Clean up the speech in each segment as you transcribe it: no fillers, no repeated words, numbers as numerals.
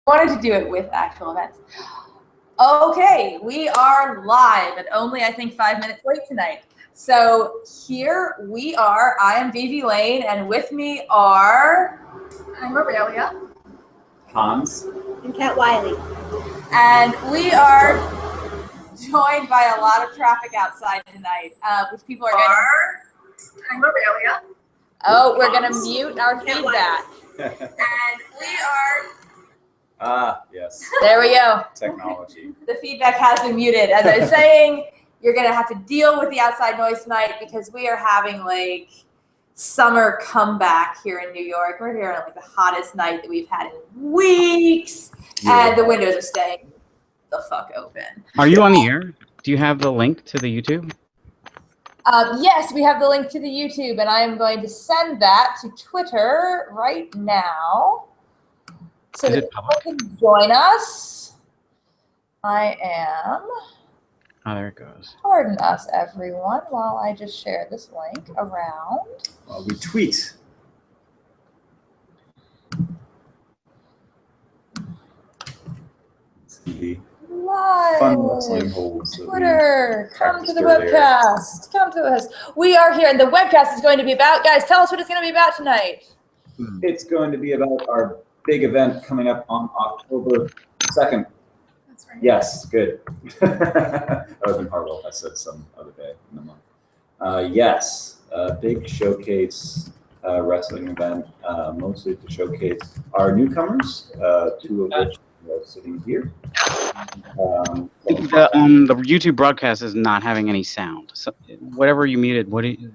wanted to do it with actual events. Okay, we are live at only, I think, 5 minutes late tonight. So here we are. I am VeVe Lane, and with me are... I'm Aralia. Hanz. And Cat Wily. And we are joined by a lot of traffic outside tonight, which people are going to... I'm Aralia. Oh, we're going to mute our feedback. And we are... Yes. There we go. Technology. The feedback has been muted. As I was saying, you're going to have to deal with the outside noise tonight because we are having like summer comeback here in New York. We're here on like the hottest night that we've had in weeks, and the windows are staying the fuck open. Are you on the air? Do you have the link to the YouTube? Yes, we have the link to the YouTube, and I am going to send that to Twitter right now so that people can join us. I am. Oh, there it goes. Pardon us, everyone, while I just share this link around. While we tweet. See Live. fun wrestling holds. Twitter. Come to the webcast. Come to us. We are here, and the webcast is going to be about. Guys, tell us what it's going to be about tonight. It's going to be about our big event coming up on October 2nd. That's right. Yes, good. That would have been horrible if I said some other day in the month. Yes, a big showcase wrestling event, mostly to showcase our newcomers, two of which are sitting here. The YouTube broadcast is not having any sound. So whatever you muted, I'm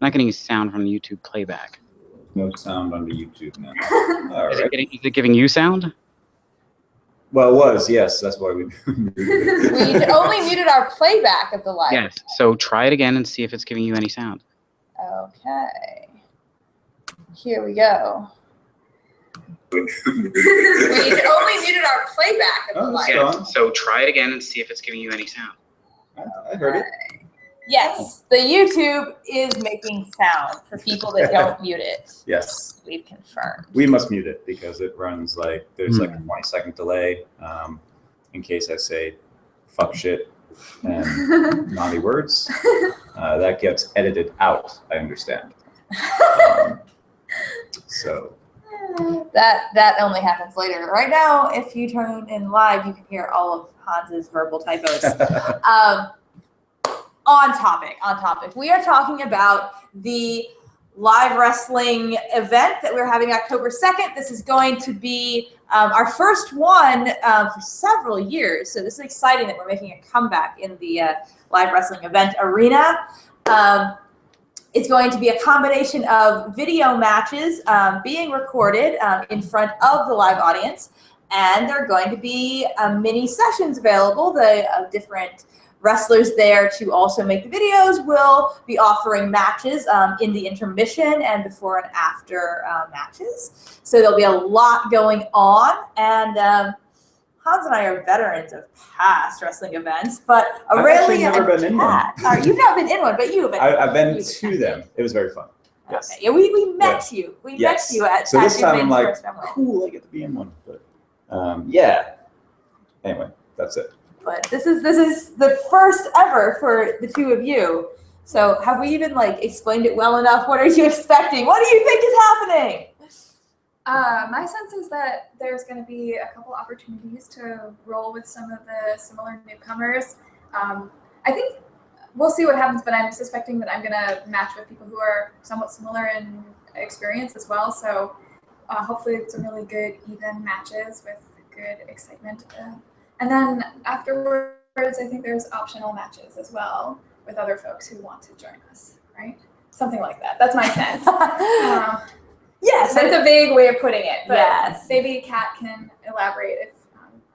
not getting sound from the YouTube playback. No sound on the YouTube now. All Is right. it giving you sound? Well, it was, yes. That's why we We only muted our playback of the live. Yes. So try it again and see if it's giving you any sound. Okay. Here we go. We only muted our playback of the live. Yeah. So try it again and see if it's giving you any sound. I heard it. Yes, the YouTube is making sound for people that don't mute it. Yes. We've confirmed. We must mute it because it runs like, there's like a 20-second delay in case I say fuck shit and naughty words. That gets edited out, I understand. So. That only happens later. Right now, if you turn in live, you can hear all of Hans's verbal typos. On topic. We are talking about the live wrestling event that we're having October 2nd. This is going to be our first one for several years. So this is exciting that we're making a comeback in the live wrestling event arena. It's going to be a combination of video matches being recorded in front of the live audience. And there are going to be mini sessions available. The different wrestlers there to also make the videos will be offering matches in the intermission and before and after matches. So there'll be a lot going on. And Hanz and I are veterans of past wrestling events, but Aralia I've actually never been in one. You've not been in one, but you've been. I've been to them. It was very fun. Yes. Okay. Yeah, we met you. We met you at. So this time I'm Vane's like, first demo. cool, I get to be in one. But yeah. Anyway, that's it. But this is the first ever for the two of you. So have we even like explained it well enough? What are you expecting? What do you think is happening? My sense is that there's going to be a couple opportunities to roll with some of the similar newcomers. I think we'll see what happens, but I'm suspecting that I'm going to match with people who are somewhat similar in experience as well. So hopefully some really good even matches with good excitement. And then afterwards, I think there's optional matches as well with other folks who want to join us, right? Something like that. That's my sense. Yes, that's a vague way of putting it. But yes. Maybe Kat can elaborate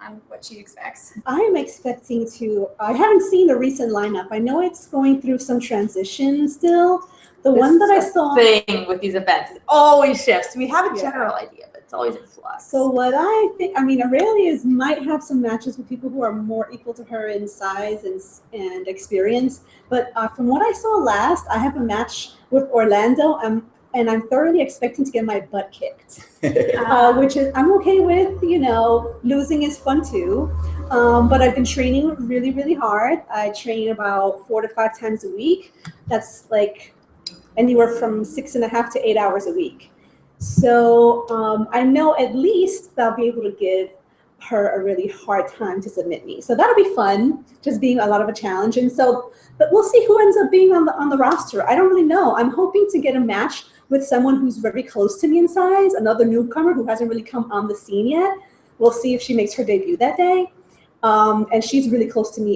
on what she expects. I'm expecting I haven't seen the recent lineup. I know it's going through some transition still. The one that I saw. Thing with these events, it always shifts. We have a general idea, but it's always in flux. So what I think, Aralia might have some matches with people who are more equal to her in size and experience. But from what I saw last, I have a match with Orlando. and I'm thoroughly expecting to get my butt kicked. Ah. Which is I'm okay with. Losing is fun too. But I've been training really, really hard. I train about 4 to 5 times a week. That's like anywhere from 6.5 to 8 hours a week. So I know at least that I'll be able to give her a really hard time to submit me. So that'll be fun, just being a lot of a challenge. And so, but we'll see who ends up being on the roster. I don't really know. I'm hoping to get a match with someone who's very close to me in size, another newcomer who hasn't really come on the scene yet. We'll see if she makes her debut that day. And she's really close to me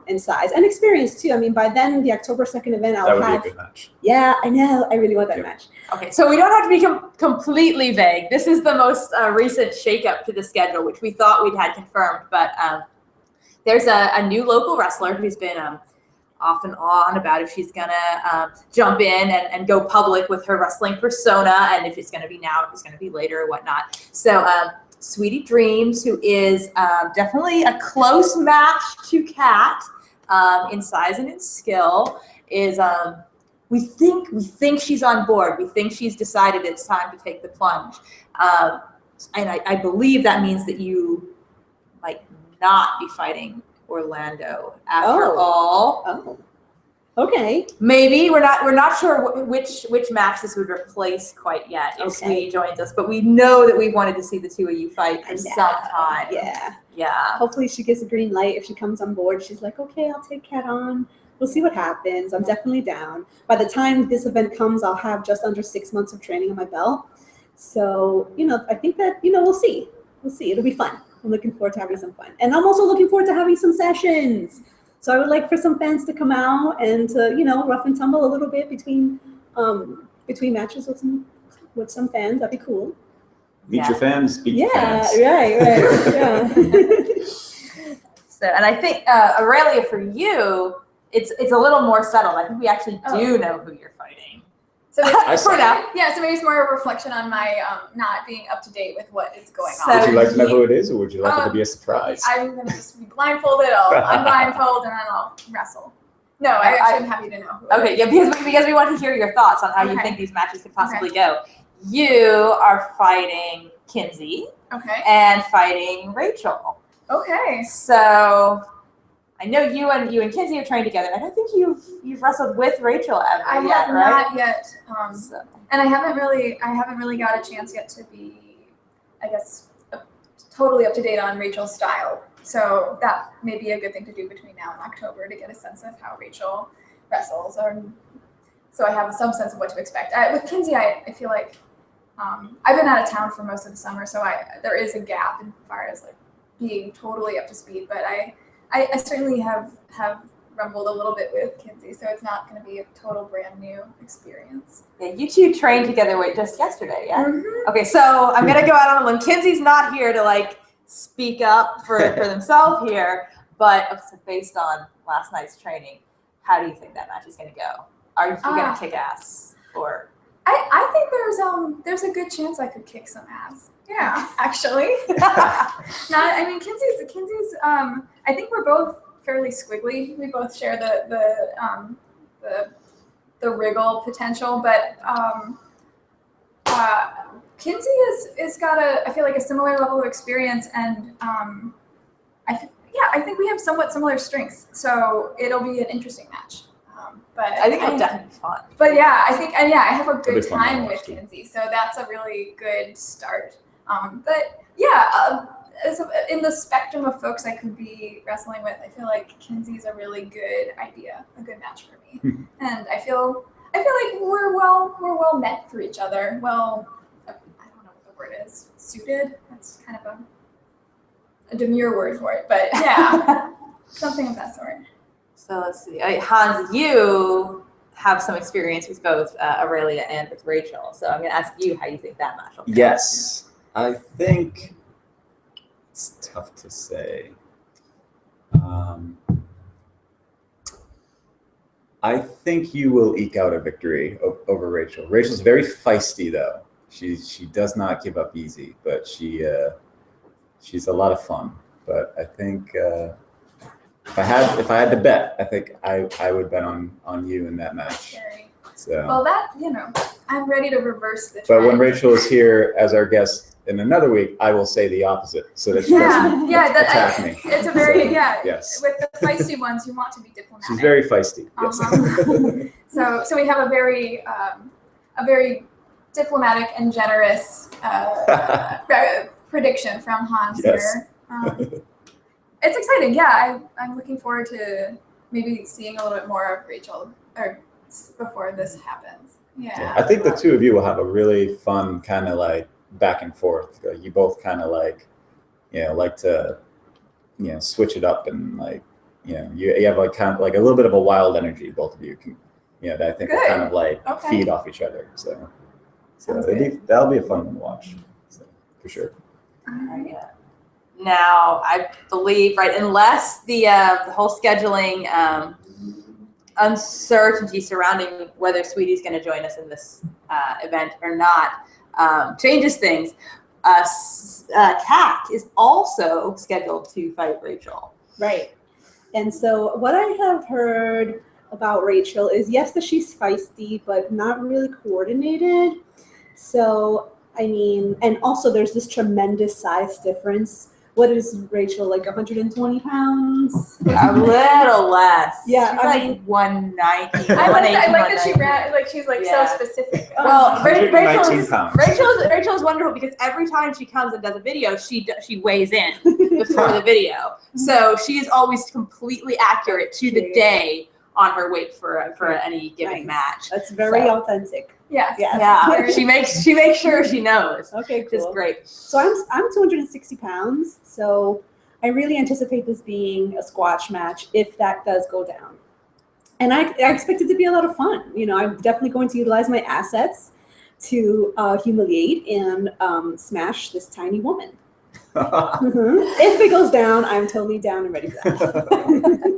in size and experience too. I mean, by then, the October 2nd event, That I'll would have. be a good match. Yeah, I know. I really want that Yep. match. Okay, so we don't have to be completely vague. This is the most recent shakeup to the schedule, which we thought we'd had confirmed. But there's a new local wrestler who's been off and on about if she's gonna jump in and go public with her wrestling persona, and if it's gonna be now, if it's gonna be later, or whatnot. So Sweetie Dreams, who is definitely a close match to Cat in size and in skill, is we think she's on board. We think she's decided it's time to take the plunge, and I believe that means that you might not be fighting Orlando after all. Oh, okay. Maybe we're not sure which match this would replace quite yet if Okay. Sweetie joins us, but we know that we wanted to see the two of you fight for I know. some time. Yeah. Hopefully she gives a green light. If she comes on board, she's like, okay, I'll take Cat on. We'll see what happens. I'm definitely down. By the time this event comes, I'll have just under 6 months of training on my belt. So, I think that, we'll see. We'll see. It'll be fun. I'm looking forward to having some fun. And I'm also looking forward to having some sessions. So I would like for some fans to come out and to, rough and tumble a little bit between matches with some fans. That'd be cool. Meet your fans, beat your fans. Right. Yeah. So, and I think Aralia, for you, it's a little more settled. I think we actually do know who you're fighting. So I for now. yeah, so maybe it's more a reflection on my not being up to date with what is going So- on. Would you like to know who it is, or would you like it to be a surprise? I'm gonna just be blindfolded. I'll unblindfold and then I'll wrestle. No, I shouldn't have you to know. Who it Okay, is. yeah, because we want to hear your thoughts on how you Okay. think these matches could possibly go. You are fighting Kinsey Okay. and fighting Rachel. Okay. So I know you and Kinsey have trained together. I don't think you've wrestled with Rachel ever I yet, have right? not yet. So, And I haven't really got a chance yet to be, I guess, totally up to date on Rachel's style. So that may be a good thing to do between now and October to get a sense of how Rachel wrestles, so I have some sense of what to expect. With Kinsey, I feel like I've been out of town for most of the summer, so there is a gap as far as like being totally up to speed. But I certainly have rumbled a little bit with Kinsey, so it's not going to be a total brand new experience. yeah, you two trained together just yesterday, yeah? Mm-hmm. Okay, so I'm gonna go out on a limb. Kinsey's not here to like speak up for themselves here, but based on last night's training, how do you think that match is gonna go? Are you gonna kick ass or? I think there's a good chance I could kick some ass. Yeah, actually. Kinsey's. I think we're both fairly squiggly. We both share the wriggle potential, but Kinsey is got I feel like a similar level of experience, and I think we have somewhat similar strengths, so it'll be an interesting match. But I think it'll definitely be fun. But yeah, I think I have a good It'll be fun to time watch, with too. Kinsey, so that's a really good start. But yeah, in the spectrum of folks I could be wrestling with, I feel like Kinsey's a really good idea, a good match for me, and I feel like we're well met for each other. Well, I don't know what the word is. Suited. That's kind of a demure word for it, but yeah, something of that sort. So let's see. Hanz, you have some experience with both Aralia and with Rachel. So I'm going to ask you how you think that match will go. Yes, I think it's tough to say. I think you will eke out a victory over Rachel. Rachel's very feisty, though. She does not give up easy, but she's a lot of fun. But I think if I had to bet, I think I would bet on you in that match. Scary. So, Well, that, I'm ready to reverse the but trend. when Rachel is here as our guest in another week, I will say the opposite so that she doesn't attack me. It's a very, So, yes. with the feisty ones, you want to be diplomatic. She's very feisty. Yes. So we have a very diplomatic and generous prediction from Hanz Yes. here. It's exciting. Yeah, I'm looking forward to maybe seeing a little bit more of Rachel before this happens. Yeah. I think the two of you will have a really fun kind of like back and forth. You both kind of like to, switch it up and like, you have like kind of like a little bit of a wild energy. Both of you can, that I think will kind of like feed off each other. So that'll be a fun one to watch. So, for sure. All right. Now, I believe, right, unless the whole scheduling uncertainty surrounding whether Sweetie's going to join us in this event or not changes things, Cat is also scheduled to fight Rachel. Right. And so what I have heard about Rachel is, yes, that she's feisty, but not really coordinated. So, I mean, and also there's this tremendous size difference. What is Rachel, like 120 pounds? A little less. Yeah, she's like 190. I like that she ran, like she's like so specific. Well, 119 pounds. Rachel is wonderful because every time she comes and does a video, she weighs in before the video. So she is always completely accurate to the day on her weight for any given match. That's very authentic. Yes. Yeah. She makes sure she knows. Okay, cool. Which is great. So I'm 260 pounds. So I really anticipate this being a squash match if that does go down. And I expect it to be a lot of fun. I'm definitely going to utilize my assets to humiliate and smash this tiny woman. If it goes down, I'm totally down and ready for that.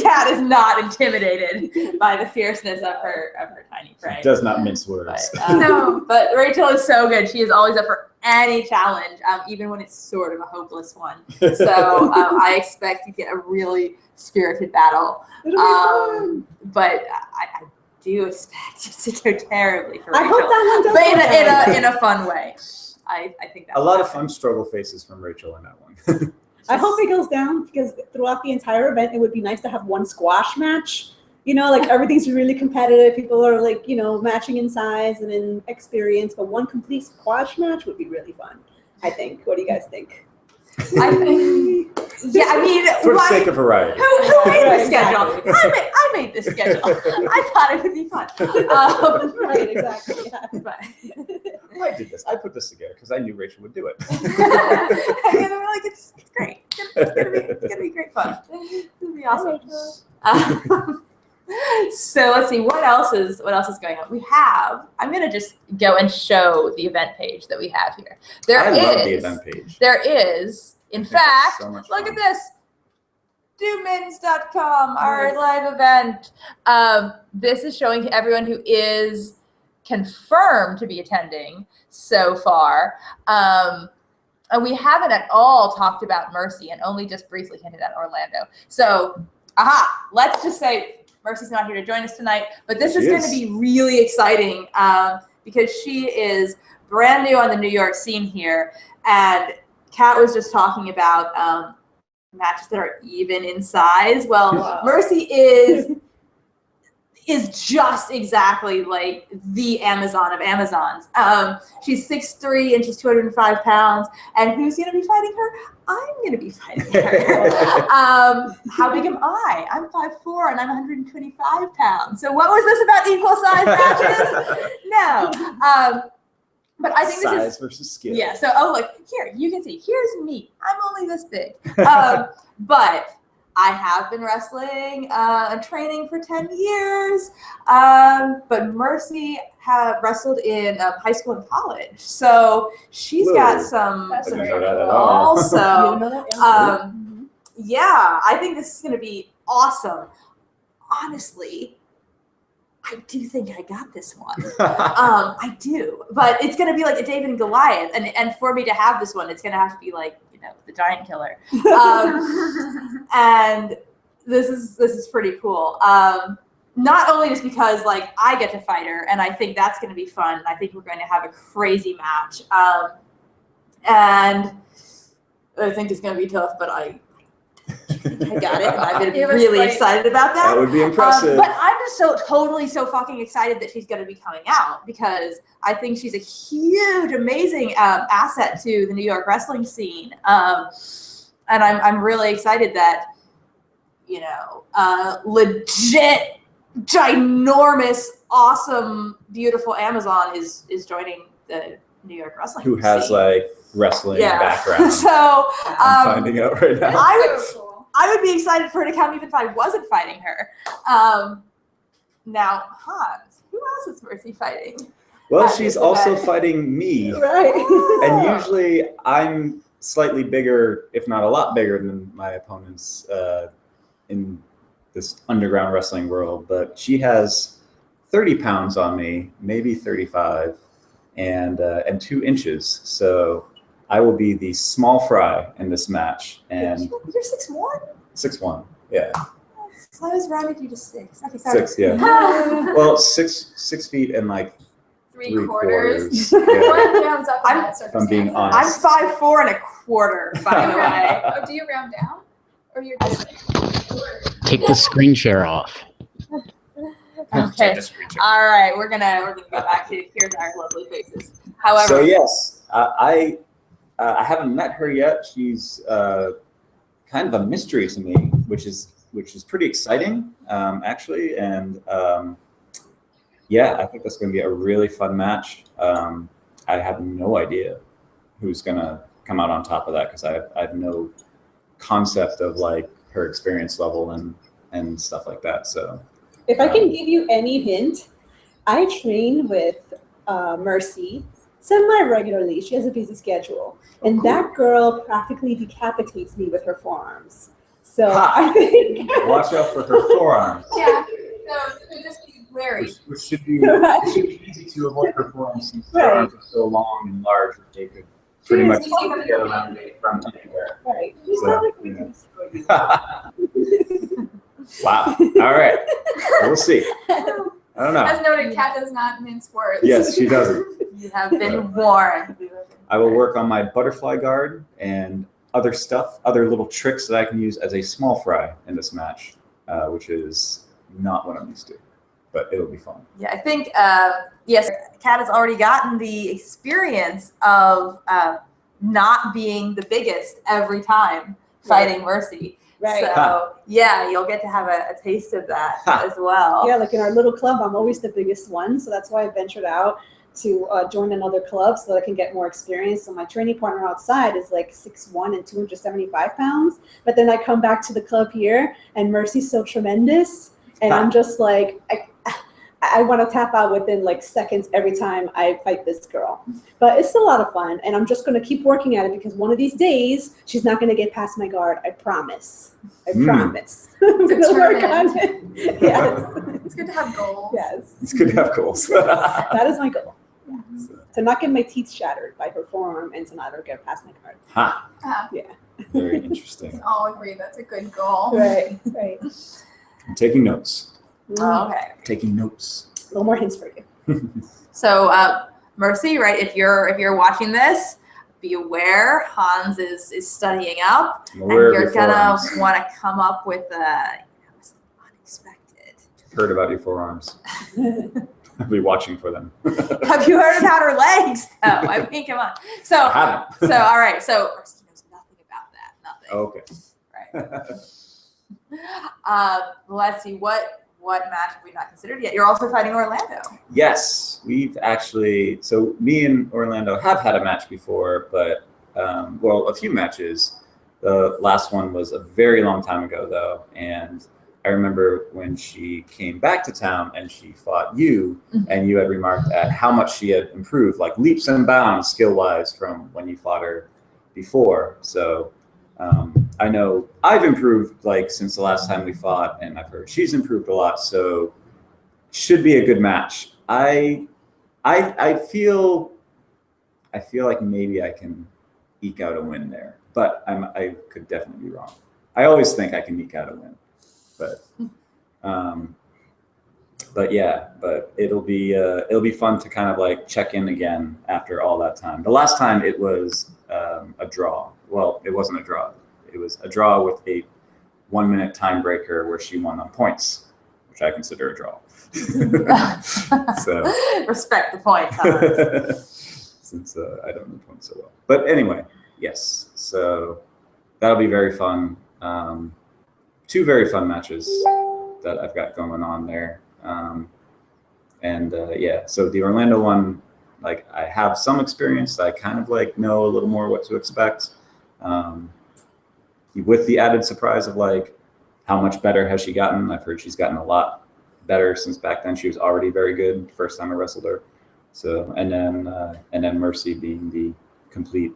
Cat is not intimidated by the fierceness of her tiny prey. She does not mince words. But, but Rachel is so good. She is always up for any challenge, even when it's sort of a hopeless one. So I expect to get a really spirited battle. It'll be fun. But I do expect it to go terribly for Rachel. I hope that one does But in a fun way. I think that a lot of fun struggle faces from Rachel in that one. I hope it goes down because throughout the entire event, it would be nice to have one squash match. Like everything's really competitive. People are like, matching in size and in experience, but one complete squash match would be really fun, I think. What do you guys think? I think, for the sake of variety. Who made the schedule? Exactly. I made this schedule. I thought it would be fun. Right, exactly. Yeah. But I did this. I put this together because I knew Rachel would do it. and we're like, it's great. It's gonna be great fun. It'll be awesome. So let's see what else is going on. I'm gonna just go and show the event page that we have here. I love the event page. There is, in fact, so much look fun. at this. DoMins.com, our Nice. live event. This is showing everyone who is confirmed to be attending so far. And we haven't at all talked about Mercy and only just briefly hinted at Orlando. So, let's just say Mercy's not here to join us tonight, but this is going to be really exciting because she is brand new on the New York scene here. And Kat was just talking about matches that are even in size. Well, Wow. Mercy is just exactly like the Amazon of Amazons. She's 6'3" and she's 205 pounds. And who's going to be fighting her? I'm going to be fighting her. How big am I? I'm 5'4" and I'm 125 pounds. So what was this about equal size matches? No. But I think size this is versus skill. Yeah. So look here, you can see. Here's me. I'm only this big. But I have been wrestling and training for 10 years. But Mercy wrestled in high school and college, so she's got some. That's I very didn't know that at cool. all. You Also, didn't know that? yeah, I think this is going to be awesome. Honestly, I do think I got this one. I do, but it's going to be like a David and Goliath, and for me to have this one, it's going to have to be like the Giant Killer, and this is pretty cool. not only just because like I get to fight her, and I think that's going to be fun. I think we're going to have a crazy match, and I think it's going to be tough. But I got it, and I'm going to be really excited about that. That would be impressive. But I'm just so fucking excited that she's going to be coming out because I think she's a huge, amazing asset to the New York wrestling scene, and I'm really excited that legit, ginormous, awesome, beautiful Amazon is joining the New York wrestling Who has scene. like wrestling background. So I'm finding out right now. I would be excited for her to come even if I wasn't fighting her. Now, Hanz, who else is Mercy fighting? Well, she's also fighting me. Right. And usually I'm slightly bigger, if not a lot bigger than my opponents in this underground wrestling world. But she has 30 pounds on me, maybe 35, and 2 inches. So I will be the small fry in this match. And You're 6'1"? 6'1", yeah. So I was rounded you to 6. Okay, sorry. 6, yeah. Well, 6 feet and like 3/4. Yeah. One rounds up in I'm- that If I'm being circumstance. honest. I'm 5'4 1/4", by the way. Oh, do you round down? Or you're just Take the screen share off. Okay. All right, we're gonna go back to here's our lovely faces. However, So yes, I haven't met her yet. She's kind of a mystery to me, which is pretty exciting, actually. And yeah, I think that's going to be a really fun match. I have no idea who's going to come out on top of that because I have no concept of like her experience level and stuff like that. So If I can give you any hint, I train with Mercy semi-regularly. She has a busy schedule. And that girl practically decapitates me with her forearms. So I think... watch out for her forearms. Yeah. So just be wary. Which should be easy to avoid her forearms since her arms are so long and large that they could pretty much get around it from anywhere. Right. So, wow. All right. We'll see. I don't know. As noted, Cat does not mince words. Yes, she doesn't. you have been warned. I will work on my butterfly guard and other stuff, other little tricks that I can use as a small fry in this match, which is not what I'm used to, but it'll be fun. Yeah, I think yes, Kat has already gotten the experience of not being the biggest every time fighting Mercy. Right. So yeah, you'll get to have a taste of that as well. Yeah, like in our little club, I'm always the biggest one. So that's why I ventured out to join another club so that I can get more experience. So my training partner outside is like 6'1" and 275 pounds. But then I come back to the club here and Mercy's so tremendous. And I'm just like, I want to tap out within like seconds every time I fight this girl. But it's a lot of fun. And I'm just going to keep working at it because one of these days, she's not going to get past my guard. I promise. I promise. I'm going to work on it. Yes. It's good to have goals. Yes. It's good to have goals. That is my goal. Yes. To not get my teeth shattered by her forearm and to not get past my guard. Ha. Yeah. Very interesting. All agree that's a good goal. Right. Right. I'm taking notes. Oh, okay. Taking notes. A little more hints for you. So Mercy, right? If you're watching this, be aware Hanz is studying up, I'm and aware of you're your gonna forearms. want to come up with some unexpected. Heard about your forearms. I'll be watching for them. Have you heard about her legs? No, I mean, come on. So I haven't. so all right. So Mercy knows nothing about that. Nothing. Okay. Right. Let's see. What match have we not considered yet? You're also fighting Orlando. Yes, we've actually, so me and Orlando have had a match before, but, well, a few matches. The last one was a very long time ago, though, and I remember when she came back to town and she fought you, and you had remarked at how much she had improved, like leaps and bounds skill-wise from when you fought her before. So I know I've improved like since the last time we fought, and I've heard she's improved a lot. So should be a good match. I feel like maybe I can eke out a win there, but I could definitely be wrong. I always think I can eke out a win, but but it'll be fun to kind of like check in again after all that time. The last time it was a draw. Well, it wasn't a draw. It was a draw with a 1 minute tiebreaker where she won on points, which I consider a draw. So respect the point, Hanz. Since I don't know points so well. But anyway, yes. So that'll be very fun. 2 very fun matches that I've got going on there. So the Orlando one, like I have some experience. I kind of like know a little more what to expect. With the added surprise of like how much better has she gotten. I've heard she's gotten a lot better since back then. She was already very good first time I wrestled her. So and then Mercy being the complete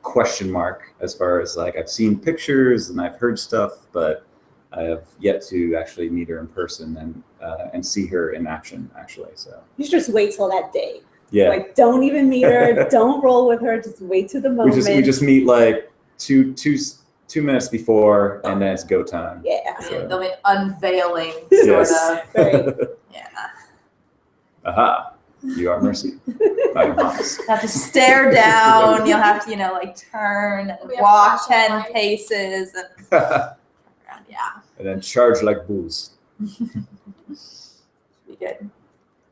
question mark as far as like I've seen pictures and I've heard stuff, but I have yet to actually meet her in person and see her in action actually. So You should just wait till that day. yeah, Like, don't even meet her. Don't roll with her. Just wait to the moment. we just meet like two minutes before, and then it's go time. Yeah. So. They'll be unveiling, sort Yes. of. Right. Yeah. Aha! You are Mercy. I'm Hanz. You have to stare down. You'll have to, like turn and We have walk flashing 10 lights. paces. And yeah, And then charge like bulls. be good.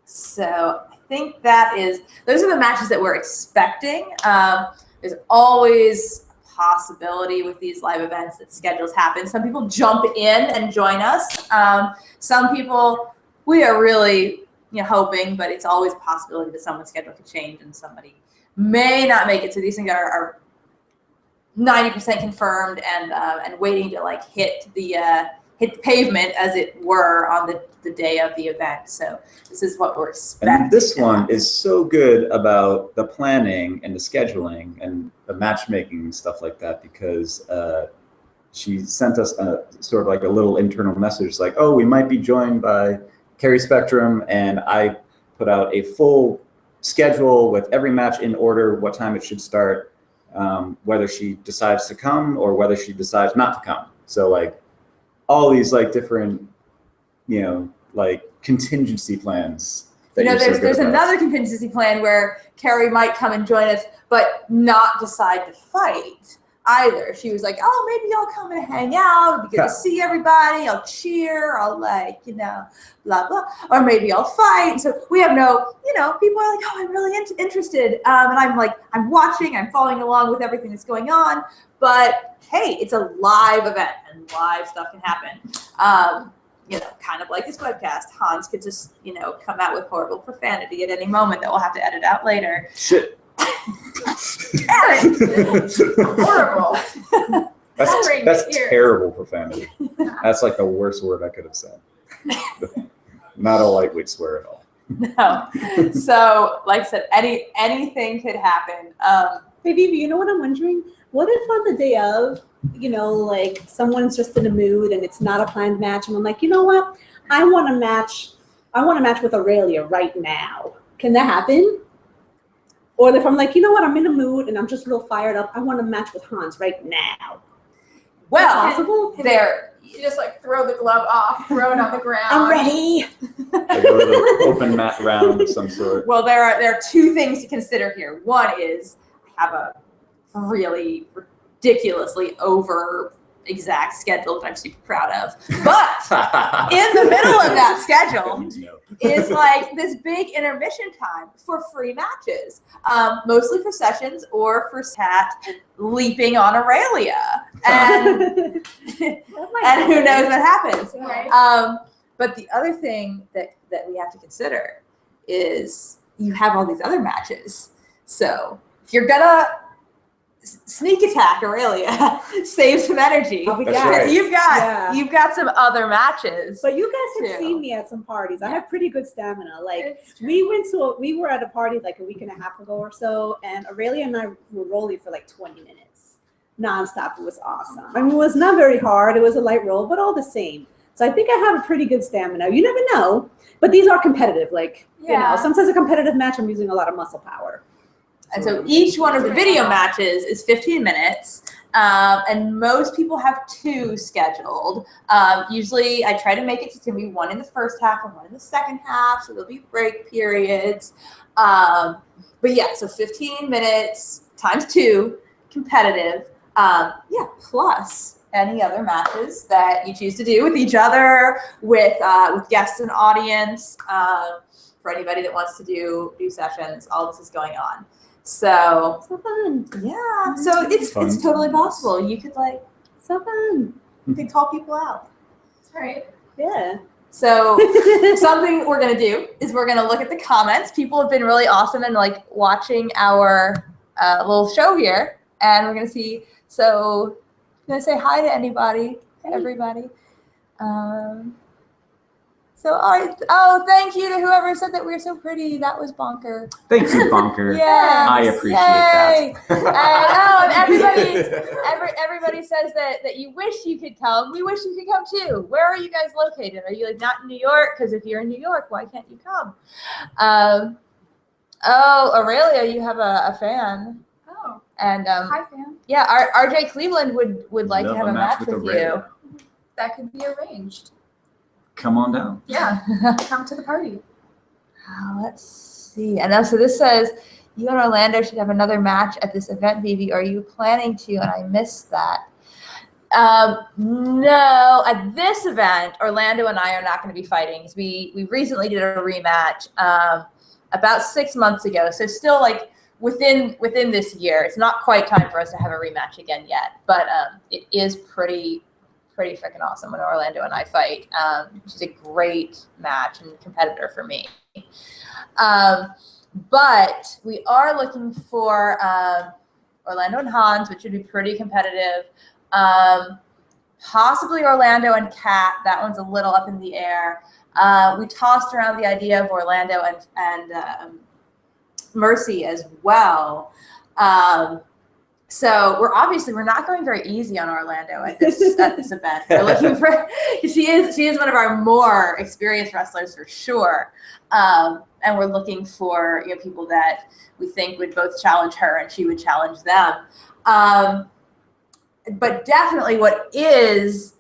So I think those are the matches that we're expecting. There's always a possibility with these live events that schedules happen. Some people jump in and join us. Some people, we are really hoping, but it's always a possibility that someone's schedule could change and somebody may not make it. So these things are 90% confirmed and waiting to like hit the pavement, as it were, on the day of the event. So this is what we're expecting. And this one is so good about the planning and the scheduling and the matchmaking and stuff like that, because she sent us a sort of like a little internal message like, oh, we might be joined by Carrie Spectrum, and I put out a full schedule with every match in order, what time it should start, whether she decides to come or whether she decides not to come. So like all these like different, like contingency plans. There's another contingency plan where Carrie might come and join us, but not decide to fight either. She was like, oh, maybe I'll come and hang out. It'd be good to see everybody. I'll cheer. I'll blah, blah. Or maybe I'll fight. So we have no, people are like, oh, I'm really interested. And I'm like, I'm watching, I'm following along with everything that's going on. But hey, it's a live event and live stuff can happen. Kind of like this webcast. Hanz could just, come out with horrible profanity at any moment that we'll have to edit out later. Shit. Horrible. That's terrible profanity. That's like the worst word I could have said. Not a lightweight swear at all. No. So, like I said, anything could happen. Hey, VeVe, you know what I'm wondering? What if on the day of, like someone's just in a mood and it's not a planned match, and I'm like, you know what? I want to match with Aralia right now. Can that happen? Or if I'm like, you know what? I'm in a mood and I'm just real fired up. I want to match with Hanz right now. Well, Possible? You just like throw the glove off, throw it on the ground. I'm ready. Like a little open mat round of some sort. Well, there are 2 things to consider here. One is I have a really ridiculously over exact schedule that I'm super proud of. But in the middle of that schedule is like this big intermission time for free matches, mostly for sessions or for Cat leaping on Aralia. And, and who knows what happens. Right. But the other thing that we have to consider is you have all these other matches. So if you're gonna sneak attack Aralia, save some energy. Oh, That's because right. you've got some other matches. But you guys have too. seen me at some parties. I have pretty good stamina. Like It's true. we were at a party like a week and a half ago or so, and Aralia and I were rolling for like 20 minutes, nonstop. It was awesome. I mean, it was not very hard. It was a light roll, but all the same. So I think I have a pretty good stamina. You never know, but these are competitive. Like sometimes a competitive match, I'm using a lot of muscle power. And so each one of the video matches is 15 minutes. And most people have 2 scheduled. Usually I try to make it so it's gonna be 1 in the first half and 1 in the second half, so there'll be break periods. But yeah, so 15 minutes times 2, competitive. Plus any other matches that you choose to do with each other, with guests and audience, for anybody that wants to do sessions. All this is going on. So fun. Yeah. So it's totally possible. You could So fun. you could call people out. That's right. Yeah. So something we're gonna do is we're gonna look at the comments. People have been really awesome and watching our little show here, and we're gonna see. So I'm gonna say hi to everybody. So all right. Oh, thank you to whoever said that we were so pretty. That was Bonker. Thank you, Bonker. Yeah. I appreciate that. And everybody says that you wish you could come. We wish you could come too. Where are you guys located? Are you not in New York? Because if you're in New York, why can't you come? Aralia, you have a fan. Oh. And Hi, fan. yeah, RJ Cleveland would like to have a match with you. That could be arranged. Come on down. Yeah. Come to the party. Let's see. And so this says, you and Orlando should have another match at this event, VeVe. Are you planning to? And I missed that. No, at this event, Orlando and I are not going to be fighting. We recently did a rematch about 6 months ago. So still within this year. It's not quite time for us to have a rematch again yet, but it is pretty freaking awesome when Orlando and I fight. She's a great match and competitor for me. But we are looking for Orlando and Hanz, which would be pretty competitive. Possibly Orlando and Cat. That one's a little up in the air. We tossed around the idea of Orlando and Mercy as well. So we're not going very easy on Orlando at this event. We're looking for she is one of our more experienced wrestlers for sure, and we're looking for people that we think would both challenge her and she would challenge them. But definitely, what is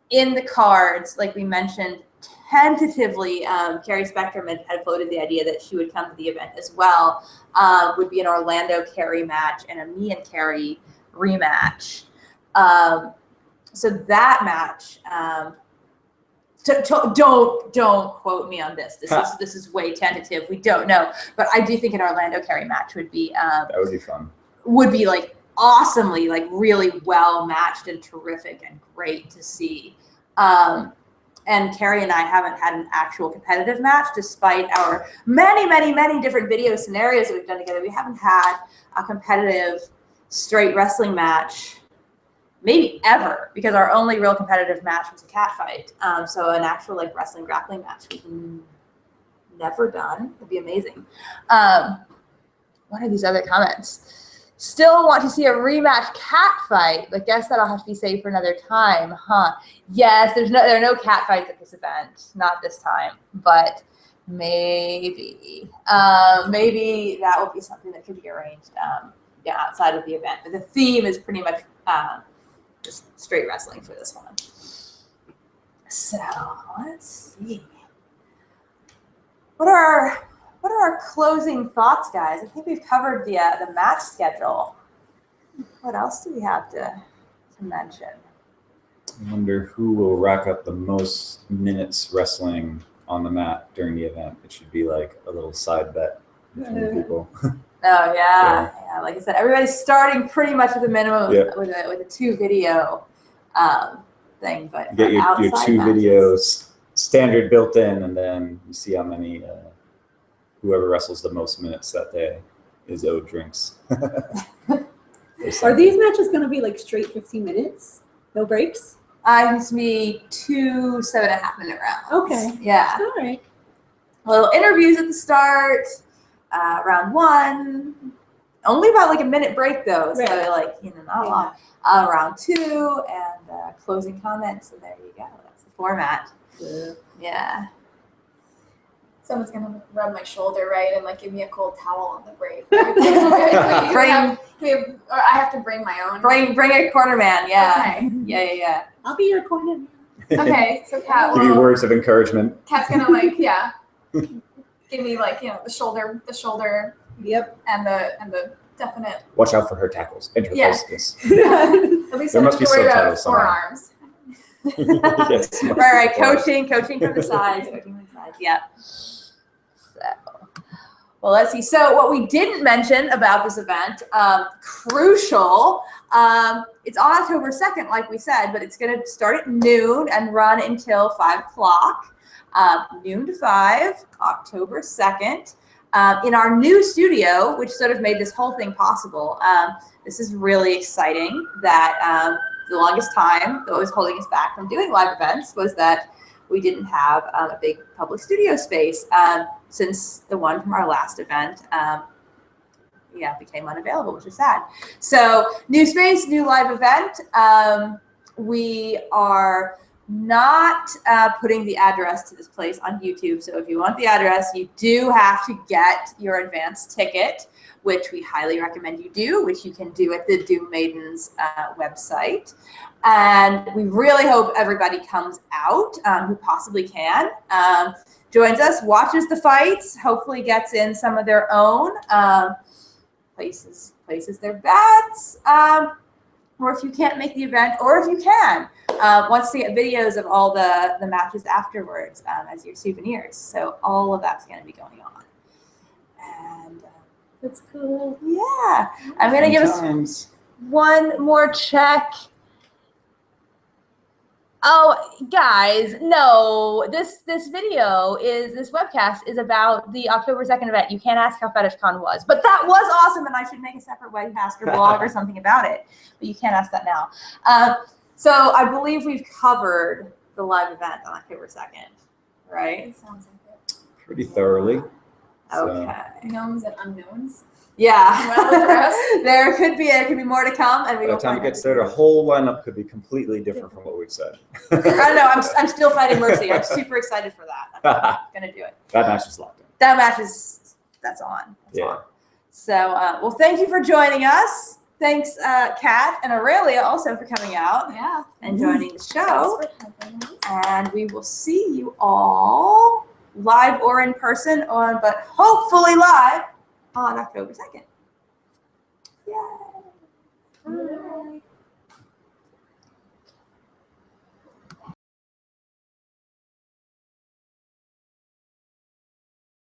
in the cards, like we mentioned, tentatively, Carrie Spectrum had floated the idea that she would come to the event as well. Would be an Orlando Carrie match and a me and Carrie rematch. So that match, don't quote me on this. This is way tentative. We don't know, but I do think an Orlando Carrie match would be that would be fun. Would be awesomely really well matched and terrific and great to see. And Carrie and I haven't had an actual competitive match, despite our many different video scenarios that we've done together. We haven't had a competitive straight wrestling match, maybe ever, because our only real competitive match was a cat fight. So an actual wrestling grappling match we've never done. It'd be amazing. What are these other comments? Still want to see a rematch cat fight, but guess that'll have to be saved for another time, huh? Yes, there are no cat fights at this event, not this time, but maybe that will be something that could be arranged, outside of the event. But the theme is pretty much just straight wrestling for this one. So let's see. What are our closing thoughts, guys? I think we've covered the match schedule. What else do we have to mention? I wonder who will rack up the most minutes wrestling on the mat during the event. It should be a little side bet between people. Oh yeah, so, yeah. Like I said, everybody's starting pretty much with a minimum with a 2 video thing, but you get your 2 videos standard built in, and then you see how many. Whoever wrestles the most minutes that day is owed drinks. Are these matches going to be straight 15 minutes? No breaks? It's to be 2 7.5-minute rounds. Okay. Yeah. All right. Little interviews at the start, round 1. Only about a minute break though, so not long. Round 2 and closing comments, and there you go. That's the format. Yeah. someone's gonna rub my shoulder, right, and like give me a cold towel on the break. Bring- Or I have to bring my own. Bring a corner man. Yeah. Okay. Yeah. I'll be your corner. Okay, so Cat Give you will. words of encouragement. Cat's gonna like give me like the shoulder, Yep. and the definite. Watch out for her tackles and her Yeah. focus. At least There I must don't be have to worry about subtitles somewhere. forearms. Yes. Right. Coaching from the sides. Coaching from the sides. Yeah. So, well, let's see. So, what we didn't mention about this event, crucial. It's on October 2nd, like we said, but it's going to start at noon and run until 5 o'clock. Noon to 5, October 2nd. In our new studio, which sort of made this whole thing possible. This is really exciting that the longest time that was holding us back from doing live events was that we didn't have a big public studio space since the one from our last event became unavailable, which is sad. So new space, new live event. We are not putting the address to this place on YouTube. So if you want the address, you do have to get your advance ticket, which we highly recommend you do, which you can do at the Doom Maidens website. And we really hope everybody comes out who possibly can. Joins us, watches the fights, hopefully gets in some of their own, places their bets. Or if you can't make the event, or if you can, wants to get videos of all the matches afterwards as your souvenirs. So all of that's going to be going on. And That's cool. yeah, I'm going to give us one more check. Oh, guys, no, this webcast is about the October 2nd event. You can't ask how FetishCon was, but that was awesome, and I should make a separate webcast or blog or something about it, but you can't ask that now. So I believe we've covered the live event on October 2nd, right? It sounds like it. Pretty thoroughly. So, Okay. Knowns and unknowns. Yeah. Well addressed. there could be more to come, and we by the will time it find gets out. started, a whole lineup could be completely different from what we've said. I don't know. I'm still fighting Mercy. I'm super excited for that. I'm gonna do it. That match is locked in. That match that's on. That's Yeah. on. So, well, thank you for joining us. Thanks, Kat and Aralia, also for coming out Yeah. and joining the show. Thanks for having us. And we will see you all live or in person but hopefully live on October 2nd. Yay. Bye.